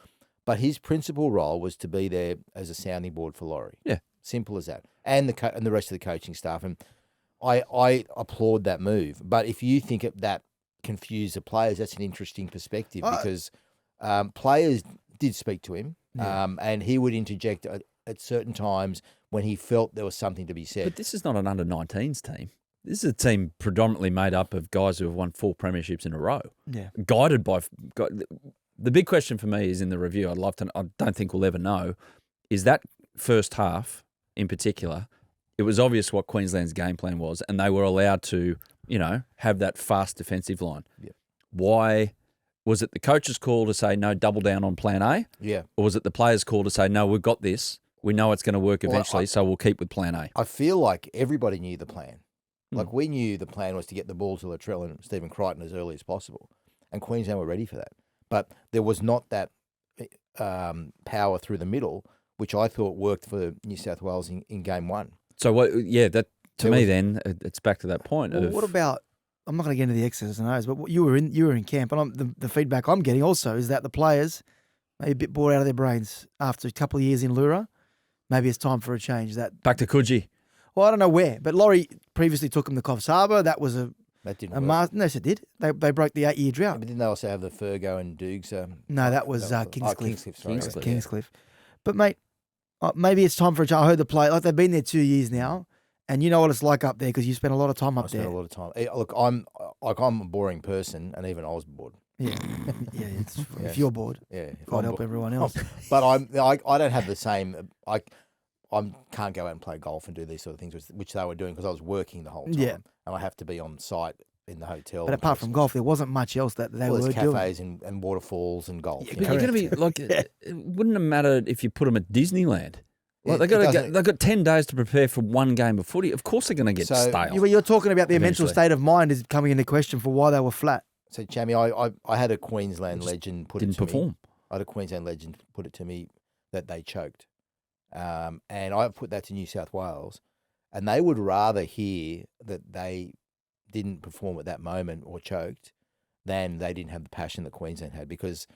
But his principal role was to be there as a sounding board for Laurie. Yeah. Simple as that. And the rest of the coaching staff. And I applaud that move. But if you think that confused the players, that's an interesting perspective because players did speak to him, and he would interject at certain times when he felt there was something to be said. But this is not an under-19s team. This is a team predominantly made up of guys who have won 4 premierships in a row. Yeah. Guided by the big question for me is in the review. I don't think we'll ever know. Is that first half in particular? It was obvious what Queensland's game plan was, and they were allowed to, have that fast defensive line. Yeah. Why was it the coach's call to say no, double down on plan A? Yeah. Or was it the players' call to say no, we've got this. We know it's going to work Well, eventually, so we'll keep with plan A. I feel like everybody knew the plan. Like we knew the plan was to get the ball to Latrell and Stephen Crichton as early as possible, and Queensland were ready for that. But there was not that power through the middle, which I thought worked for New South Wales in game one. So what? Yeah, that to me then it's back to that point. Well, of, what about? I'm not going to get into the X's and O's, but you were in camp, and the feedback I'm getting also is that the players maybe a bit bored out of their brains after a couple of years in Lura. Maybe it's time for a change. That back to Coogee? Well, I don't know where, but Laurie previously took him to Coffs Harbour. That was a That didn't And work. yes, it did. They broke the 8-year Yeah, drought. but didn't they also have the Fergo and Dukes? No, that was Oh, Kingscliff. Kingscliff, sorry. Kingscliff. Yeah. Kingscliff. But mate, maybe it's time for a change. I heard the play. Like they've been there 2 years now, and you know what it's like up there because you spent a lot of time I up spent there. a lot of time. Look, I'm a boring person, and even I was bored. Yeah, yeah. Yeah. If you're bored, Yeah, if God I'm help bored. everyone else. But I don't have the same. I can't go out and play golf and do these sort of things, which they were doing because I was working the whole time, Yeah. and I have to be on site in the hotel. But and apart so- from golf, there wasn't much else that they well, were there's doing. cafes and waterfalls and golf. Yeah, you But know. you're going to be like, it wouldn't have mattered if you put them at Disneyland. Like It they've got 10 days to prepare for one game of footy. Of course they're going to get So- stale. You're talking about their mental Eventually. state of mind is coming into question for why they were flat. So, Chammy, I had a Queensland Just legend put Didn't it to perform. me. I had a Queensland legend put it to me that they choked, and I put that to New South Wales, and they would rather hear that they didn't perform at that moment or choked than they didn't have the passion that Queensland had. Because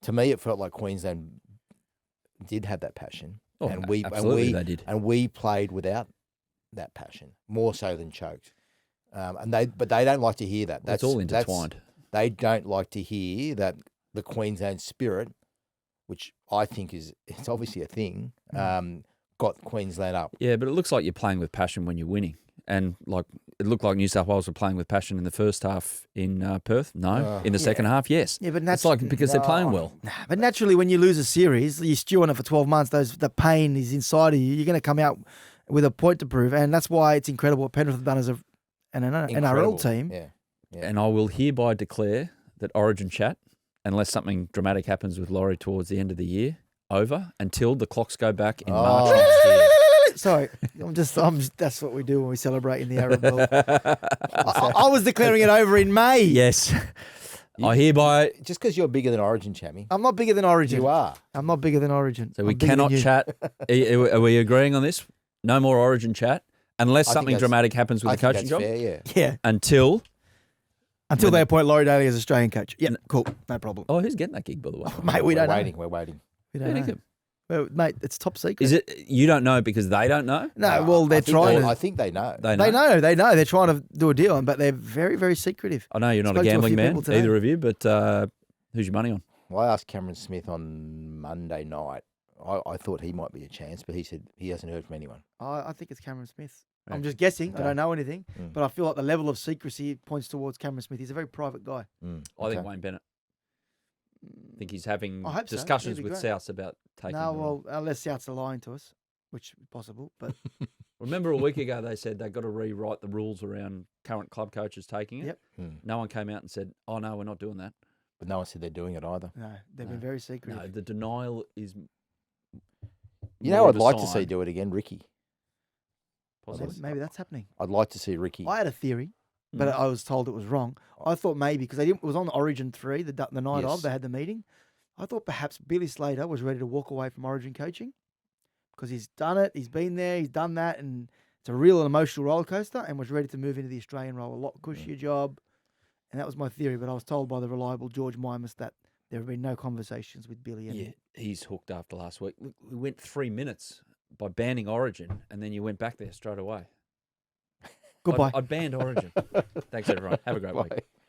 to me, it felt like Queensland did have that passion, Oh, and absolutely they did. and we played without that passion more so than choked. But they don't like to hear that. That's all intertwined. They don't like to hear that the Queensland spirit, which I think it's obviously a thing, got Queensland up. Yeah, but it looks like you're playing with passion when you're winning. And like it looked like New South Wales were playing with passion in the first half in Perth. No, in the second half, yes. Yeah, but It's like because they're playing well. But naturally, when you lose a series, you stew on it for 12 months. The pain is inside of you. You're going to come out with a point to prove, and that's why it's incredible what Penrith have done as an Incredible. NRL team. Yeah. Yeah. And I will hereby declare that Origin chat, unless something dramatic happens with Laurie towards the end of the year, over until the clocks go back in March Oh. next year. Sorry, that's what we do when we celebrate in the Arab world. I was declaring it over in May. Yes. I hereby. Just because you're bigger than Origin, Chammy. I'm not bigger than Origin. You are. I'm not bigger than Origin. So we I'm bigger than cannot you. chat. Are we agreeing on this? No more Origin chat unless I think something that's- dramatic happens with I the think coaching that's job. fair, yeah. Yeah, Until they appoint Laurie Daly as Australian coach. Yeah, cool, no problem. oh, who's getting that gig by the way? Mate, we We're don't know. waiting. We're waiting. We don't know. Well, mate, it's top secret. Is it you don't know because they don't know? No, well, they're I think trying I to. think they know. They They know. They're trying to do a deal, but they're very, very secretive. I know you're not Spoke a to a gambling few man, people today. either of you, but who's your money on? Well, I asked Cameron Smith on Monday night. I thought he might be a chance, but he said he hasn't heard from anyone. I think it's Cameron Smith. Right. I'm just guessing. I Okay. don't know anything, Mm. but I feel like the level of secrecy points towards Cameron Smith. He's a very private guy. I think Okay. Wayne Bennett. I think he's having I hope so. discussions That'd be with great. Souths about taking. No, the role. well, unless Souths are lying to us, which is possible. But Remember a week ago they said they've got to rewrite the rules around current club coaches taking it. Yep. No one came out and said, "Oh no, we're not doing that." But no one said they're doing it either. no, they've No. been very No, secretive. the denial is. You know, more I'd of a like to sign. see do it again, Ricky. Possibly. Maybe that's happening. I'd like to see Ricky. I had a theory, but Mm. I was told it was wrong. I thought maybe because it was on Origin 3, the night Yes. of, they had the meeting. I thought perhaps Billy Slater was ready to walk away from Origin coaching because he's done it, he's been there, he's done that, and it's a real emotional roller coaster, and was ready to move into the Australian role, a lot cushier job. And that was my theory, but I was told by the reliable George Mimas that there have been no conversations with Billy. And Yeah, he's hooked after last week. Look, we went 3 minutes by banning Origin, and then you went back there straight away. Goodbye. I banned Origin. Thanks everyone. Have a great week. Bye.